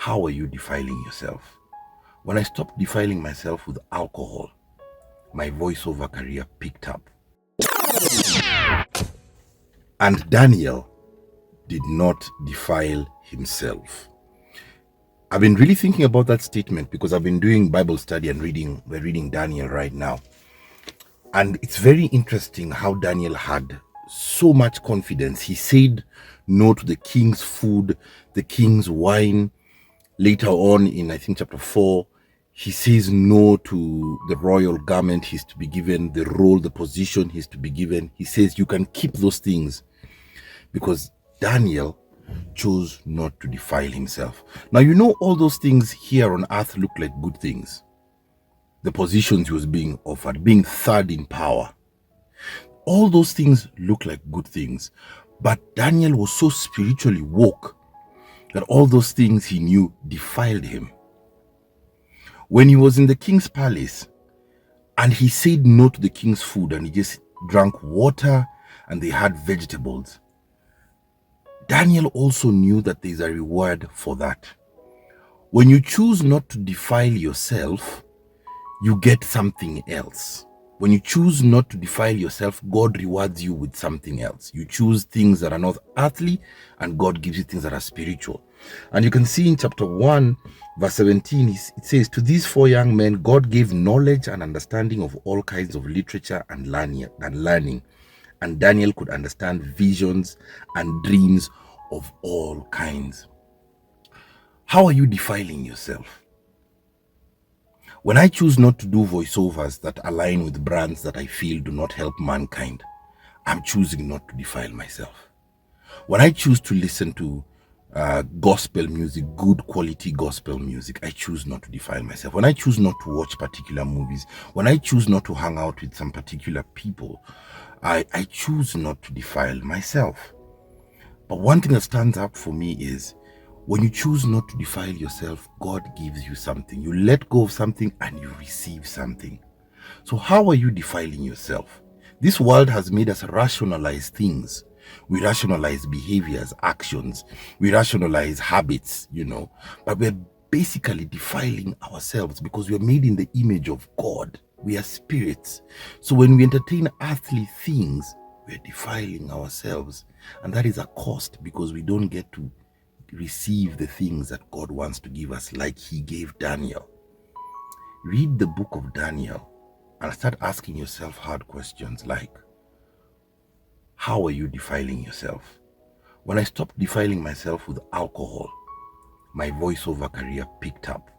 How are you defiling yourself? When I stopped defiling myself with alcohol, my voiceover career picked up. And Daniel did not defile himself. I've been really thinking about that statement because I've been doing Bible study and we're reading Daniel right now. And it's very interesting how Daniel had so much confidence. He said no to the king's food, the king's wine. Later on in, I think, chapter 4, he says no to the royal garment he's to be given, the role, the position he's to be given. He says you can keep those things because Daniel chose not to defile himself. Now, all those things here on earth look like good things. The positions he was being offered, being third in power. All those things look like good things. But Daniel was so spiritually woke that all those things he knew defiled him. When he was in the king's palace and he said no to the king's food and he just drank water and they had vegetables, Daniel also knew that there's a reward for that. When you choose not to defile yourself, you get something else. When you choose not to defile yourself, God rewards you with something else. You choose things that are not earthly, and God gives you things that are spiritual. And you can see in chapter 1, verse 17, it says, to these 4 young men, God gave knowledge and understanding of all kinds of literature and learning. And Daniel could understand visions and dreams of all kinds. How are you defiling yourself? When I choose not to do voiceovers that align with brands that I feel do not help mankind, I'm choosing not to defile myself. When I choose to listen to gospel music, good quality gospel music, I choose not to defile myself. When I choose not to watch particular movies, when I choose not to hang out with some particular people, I choose not to defile myself. But one thing that stands out for me is when you choose not to defile yourself, God gives you something. You let go of something and you receive something. So how are you defiling yourself? This world has made us rationalize things. We rationalize behaviors, actions. We rationalize habits, But we're basically defiling ourselves because we're made in the image of God. We are spirits. So when we entertain earthly things, we're defiling ourselves. And that is a cost because we don't get to receive the things that God wants to give us, like he gave Daniel. Read the book of Daniel and start asking yourself hard questions like, how are you defiling yourself? When I stopped defiling myself with alcohol, my voiceover career picked up.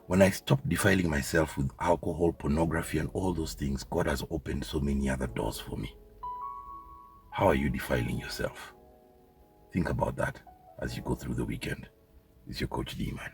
When I stopped defiling myself with alcohol, pornography, and all those things, God has opened so many other doors for me. How are you defiling yourself? Think about that as you go through the weekend. It's your Coach D, man.